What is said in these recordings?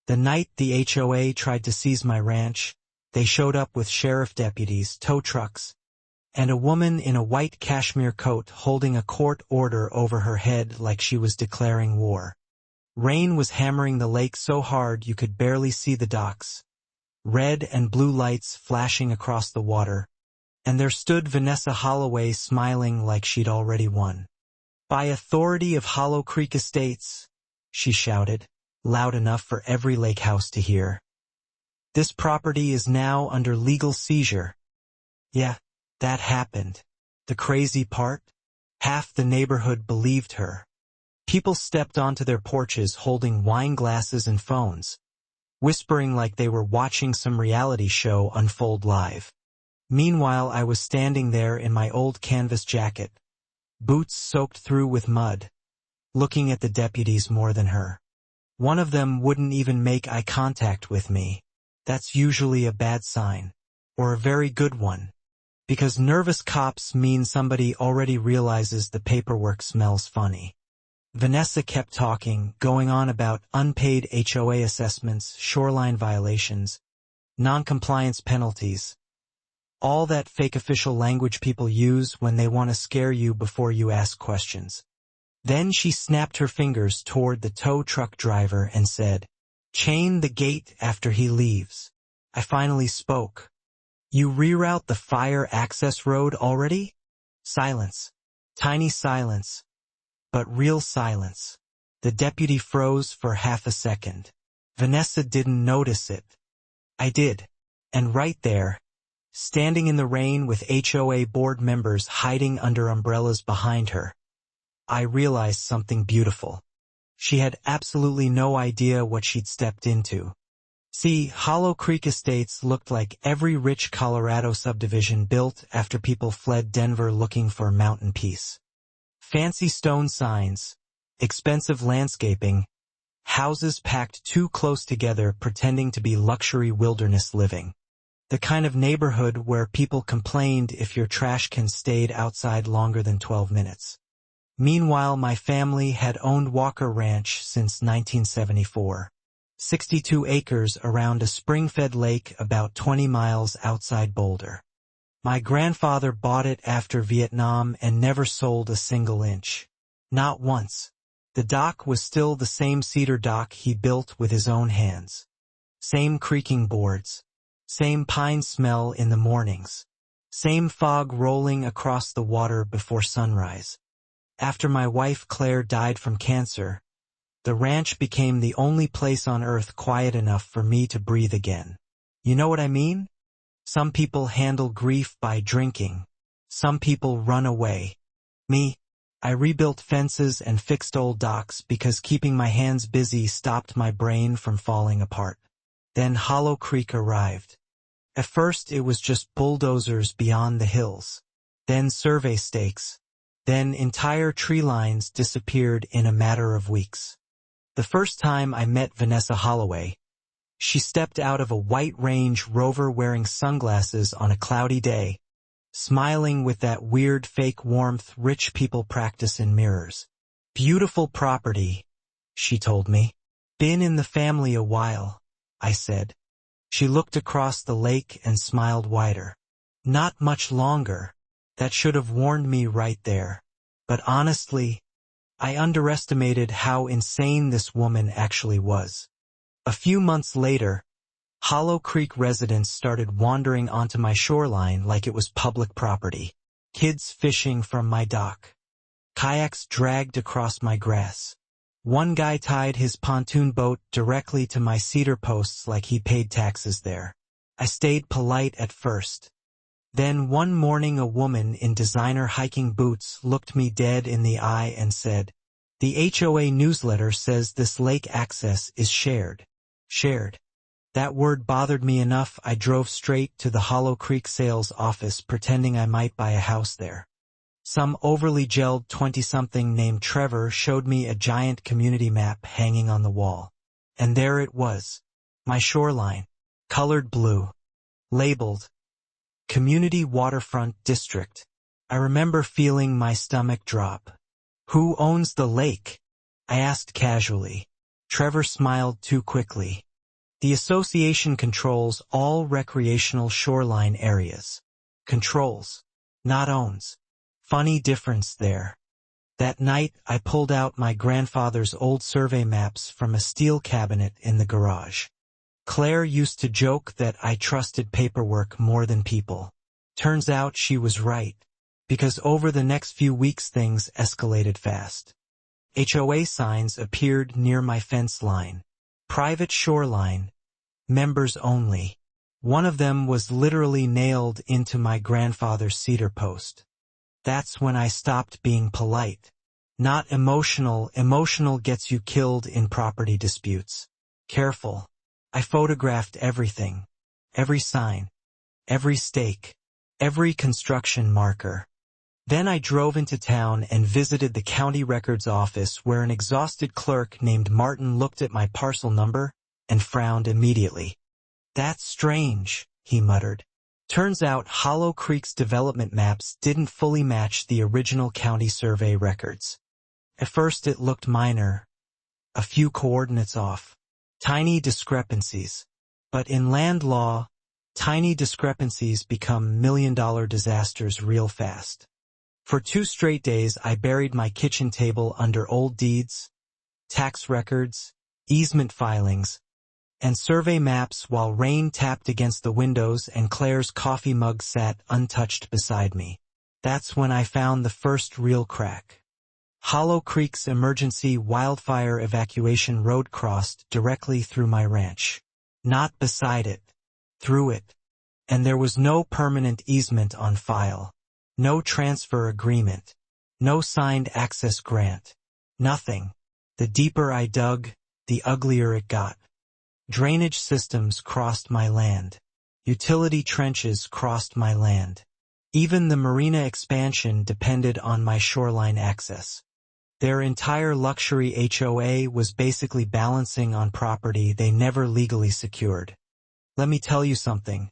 The night the HOA tried to seize my ranch, they showed up with sheriff deputies, tow trucks, and a woman in a white cashmere coat holding a court order over her head like she was declaring war. Rain was hammering the lake so hard you could barely see the docks. Red and blue lights flashing across the water, and there stood Vanessa Holloway smiling like she'd already won. "By authority of Hollow Creek Estates," she shouted, loud enough for every lake house to hear. "This property is now under legal seizure." Yeah, that happened. The crazy part? Half the neighborhood believed her. People stepped onto their porches holding wine glasses and phones, whispering like they were watching some reality show unfold live. Meanwhile, I was standing there in my old canvas jacket, boots soaked through with mud, looking at the deputies more than her. One of them wouldn't even make eye contact with me. That's usually a bad sign, or a very good one, because nervous cops mean somebody already realizes the paperwork smells funny. Vanessa kept talking, going on about unpaid HOA assessments, shoreline violations, non-compliance penalties, all that fake official language people use when they want to scare you before you ask questions. Then she snapped her fingers toward the tow truck driver and said, "Chain the gate after he leaves." I finally spoke. "You reroute the fire access road already?" Silence. Tiny silence. But real silence. The deputy froze for half a second. Vanessa didn't notice it. I did. And right there, standing in the rain with HOA board members hiding under umbrellas behind her, I realized something beautiful. She had absolutely no idea what she'd stepped into. See, Hollow Creek Estates looked like every rich Colorado subdivision built after people fled Denver looking for mountain peace. Fancy stone signs, expensive landscaping, houses packed too close together pretending to be luxury wilderness living. The kind of neighborhood where people complained if your trash can stayed outside longer than 12 minutes. Meanwhile, my family had owned Walker Ranch since 1974. 62 acres around a spring-fed lake about 20 miles outside Boulder. My grandfather bought it after Vietnam and never sold a single inch. Not once. The dock was still the same cedar dock he built with his own hands. Same creaking boards. Same pine smell in the mornings. Same fog rolling across the water before sunrise. After my wife Claire died from cancer, the ranch became the only place on earth quiet enough for me to breathe again. You know what I mean? Some people handle grief by drinking. Some people run away. Me, I rebuilt fences and fixed old docks because keeping my hands busy stopped my brain from falling apart. Then Hollow Creek arrived. At first it was just bulldozers beyond the hills. Then survey stakes. Then entire tree lines disappeared in a matter of weeks. The first time I met Vanessa Holloway, she stepped out of a white Range Rover wearing sunglasses on a cloudy day, smiling with that weird fake warmth rich people practice in mirrors. "Beautiful property," she told me. "Been in the family a while," I said. She looked across the lake and smiled wider. "Not much longer." That should have warned me right there. But honestly, I underestimated how insane this woman actually was. A few months later, Hollow Creek residents started wandering onto my shoreline like it was public property. Kids fishing from my dock. Kayaks dragged across my grass. One guy tied his pontoon boat directly to my cedar posts like he paid taxes there. I stayed polite at first. Then one morning a woman in designer hiking boots looked me dead in the eye and said, "The HOA newsletter says this lake access is shared." Shared. That word bothered me enough I drove straight to the Hollow Creek sales office pretending I might buy a house there. Some overly gelled 20-something named Trevor showed me a giant community map hanging on the wall. And there it was. My shoreline. Colored blue. Labeled Community Waterfront District. I remember feeling my stomach drop. "Who owns the lake?" I asked casually. Trevor smiled too quickly. The association controls all recreational shoreline areas. Controls, not owns. Funny difference there. That night, I pulled out my grandfather's old survey maps from a steel cabinet in the garage. Claire used to joke that I trusted paperwork more than people. Turns out she was right, because over the next few weeks things escalated fast. HOA signs appeared near my fence line. Private shoreline. Members only. One of them was literally nailed into my grandfather's cedar post. That's when I stopped being polite. Not emotional. Emotional gets you killed in property disputes. Careful. I photographed everything. Every sign. Every stake. Every construction marker. Then I drove into town and visited the county records office where an exhausted clerk named Martin looked at my parcel number and frowned immediately. "That's strange," he muttered. Turns out Hollow Creek's development maps didn't fully match the original county survey records. At first it looked minor, a few coordinates off, tiny discrepancies. But in land law, tiny discrepancies become million-dollar disasters real fast. For 2 straight days I buried my kitchen table under old deeds, tax records, easement filings, and survey maps while rain tapped against the windows and Claire's coffee mug sat untouched beside me. That's when I found the first real crack. Hollow Creek's emergency wildfire evacuation road crossed directly through my ranch. Not beside it. Through it. And there was no permanent easement on file. No transfer agreement. No signed access grant. Nothing. The deeper I dug, the uglier it got. Drainage systems crossed my land. Utility trenches crossed my land. Even the marina expansion depended on my shoreline access. Their entire luxury HOA was basically balancing on property they never legally secured. Let me tell you something.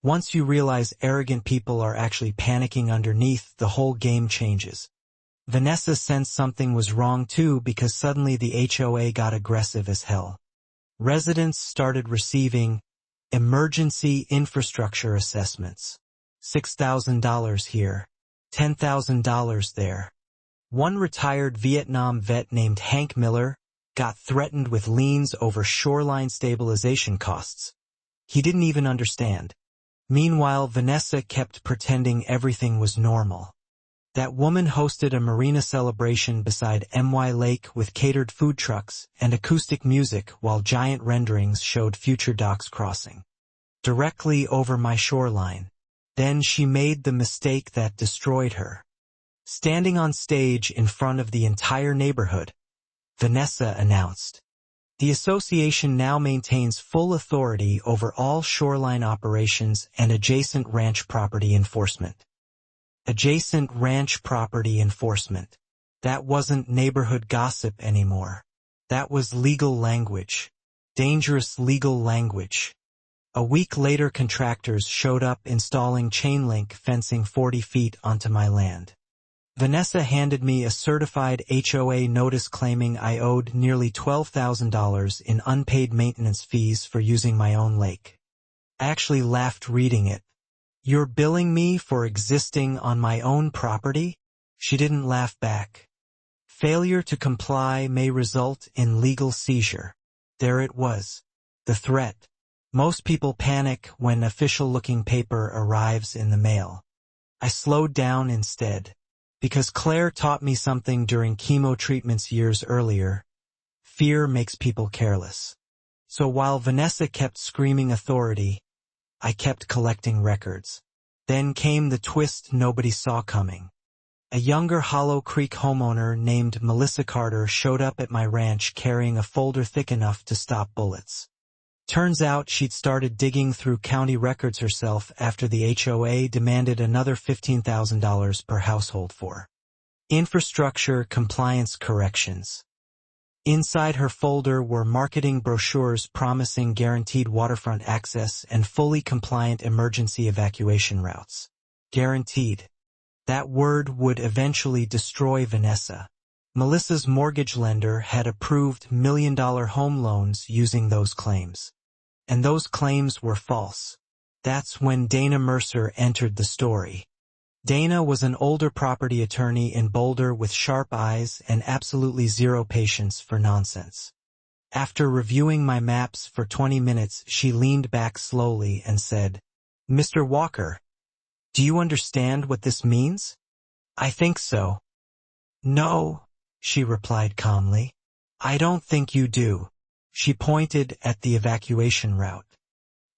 Once you realize arrogant people are actually panicking underneath, the whole game changes. Vanessa sensed something was wrong too because suddenly the HOA got aggressive as hell. Residents started receiving emergency infrastructure assessments. $6,000 here, $10,000 there. One retired Vietnam vet named Hank Miller got threatened with liens over shoreline stabilization costs. He didn't even understand. Meanwhile, Vanessa kept pretending everything was normal. That woman hosted a marina celebration beside MY Lake with catered food trucks and acoustic music while giant renderings showed future docks crossing. Directly over my shoreline. Then she made the mistake that destroyed her. Standing on stage in front of the entire neighborhood, Vanessa announced, "The association now maintains full authority over all shoreline operations and adjacent ranch property enforcement." Adjacent ranch property enforcement. That wasn't neighborhood gossip anymore. That was legal language. Dangerous legal language. A week later, contractors showed up installing chain link fencing 40 feet onto my land. Vanessa handed me a certified HOA notice claiming I owed nearly $12,000 in unpaid maintenance fees for using my own lake. I actually laughed reading it. "You're billing me for existing on my own property?" She didn't laugh back. "Failure to comply may result in legal seizure." There it was. The threat. Most people panic when official-looking paper arrives in the mail. I slowed down instead. Because Claire taught me something during chemo treatments years earlier. Fear makes people careless. So while Vanessa kept screaming authority, I kept collecting records. Then came the twist nobody saw coming. A younger Hollow Creek homeowner named Melissa Carter showed up at my ranch carrying a folder thick enough to stop bullets. Turns out she'd started digging through county records herself after the HOA demanded another $15,000 per household for infrastructure compliance corrections. Inside her folder were marketing brochures promising guaranteed waterfront access and fully compliant emergency evacuation routes. Guaranteed. That word would eventually destroy Vanessa. Melissa's mortgage lender had approved million-dollar home loans using those claims. And those claims were false. That's when Dana Mercer entered the story. Dana was an older property attorney in Boulder with sharp eyes and absolutely zero patience for nonsense. After reviewing my maps for 20 minutes, she leaned back slowly and said, "Mr. Walker, do you understand what this means?" "I think so." "No," she replied calmly. "I don't think you do." She pointed at the evacuation route.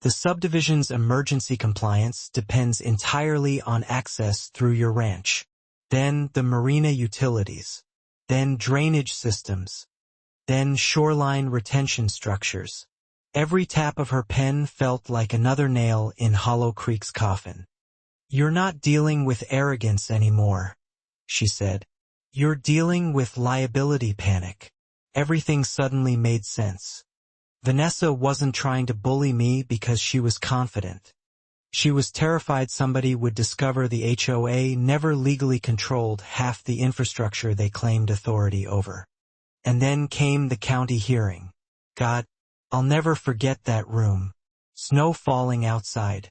The subdivision's emergency compliance depends entirely on access through your ranch, then the marina utilities, then drainage systems, then shoreline retention structures. Every tap of her pen felt like another nail in Hollow Creek's coffin. "You're not dealing with arrogance anymore," she said. "You're dealing with liability panic." Everything suddenly made sense. Vanessa wasn't trying to bully me because she was confident. She was terrified somebody would discover the HOA never legally controlled half the infrastructure they claimed authority over. And then came the county hearing. God, I'll never forget that room. Snow falling outside.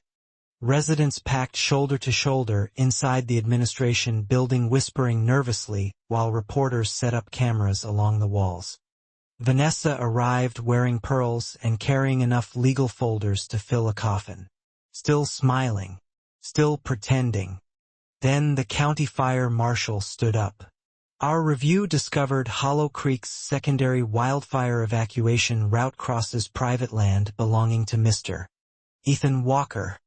Residents packed shoulder to shoulder inside the administration building, whispering nervously while reporters set up cameras along the walls. Vanessa arrived wearing pearls and carrying enough legal folders to fill a coffin. Still smiling. Still pretending. Then the county fire marshal stood up. Our review discovered Hollow Creek's secondary wildfire evacuation route crosses private land belonging to Mr. Ethan Walker.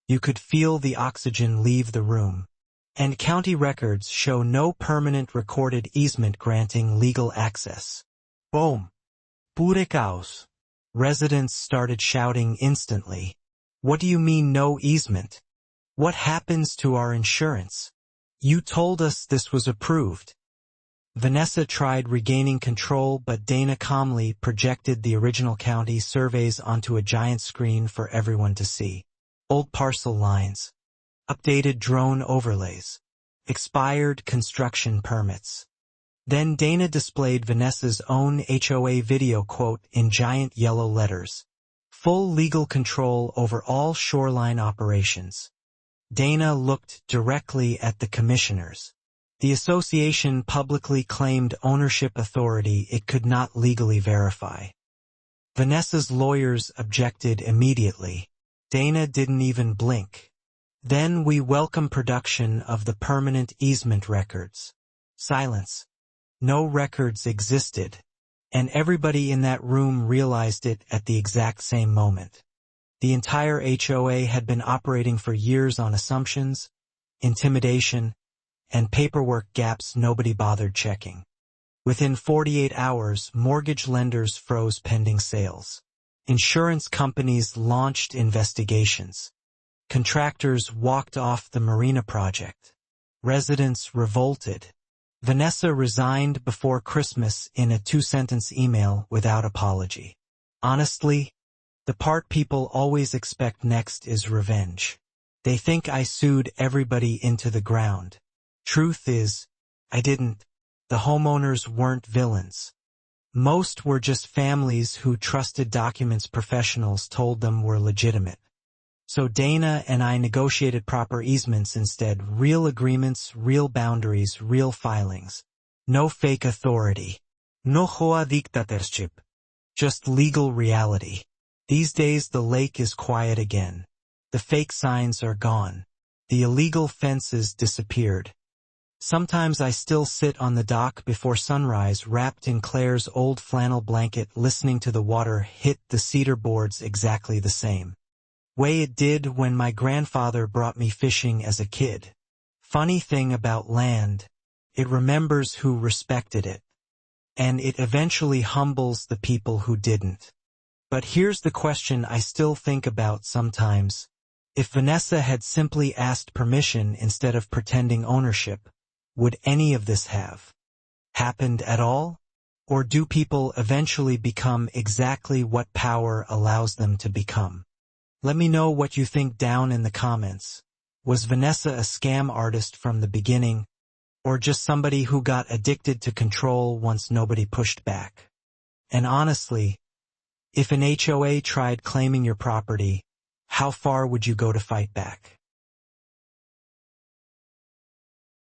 You could feel the oxygen leave the room. And county records show no permanent recorded easement granting legal access. Boom. Pure caos. Residents started shouting instantly. "What do you mean no easement? What happens to our insurance? You told us this was approved." Vanessa tried regaining control, but Dana calmly projected the original county surveys onto a giant screen for everyone to see. Old parcel lines. Updated drone overlays. Expired construction permits. Then Dana displayed Vanessa's own HOA video quote in giant yellow letters. Full legal control over all shoreline operations. Dana looked directly at the commissioners. The association publicly claimed ownership authority it could not legally verify. Vanessa's lawyers objected immediately. Dana didn't even blink. Then we welcome production of the permanent easement records. Silence. No records existed, and everybody in that room realized it at the exact same moment. The entire HOA had been operating for years on assumptions, intimidation, and paperwork gaps nobody bothered checking. Within 48 hours, mortgage lenders froze pending sales. Insurance companies launched investigations. Contractors walked off the marina project. Residents revolted. Vanessa resigned before Christmas in a 2-sentence email without apology. Honestly, the part people always expect next is revenge. They think I sued everybody into the ground. Truth is, I didn't. The homeowners weren't villains. Most were just families who trusted documents professionals told them were legitimate. So Dana and I negotiated proper easements instead, real agreements, real boundaries, real filings. No fake authority. No HOA dictatorship. Just legal reality. These days the lake is quiet again. The fake signs are gone. The illegal fences disappeared. Sometimes I still sit on the dock before sunrise wrapped in Claire's old flannel blanket listening to the water hit the cedar boards exactly the same way it did when my grandfather brought me fishing as a kid. Funny thing about land, it remembers who respected it. And it eventually humbles the people who didn't. But here's the question I still think about sometimes. If Vanessa had simply asked permission instead of pretending ownership, would any of this have happened at all? Or do people eventually become exactly what power allows them to become? Let me know what you think down in the comments. Was Vanessa a scam artist from the beginning, Or just somebody who got addicted to control once nobody pushed back? And honestly, if an HOA tried claiming your property, how far would you go to fight back?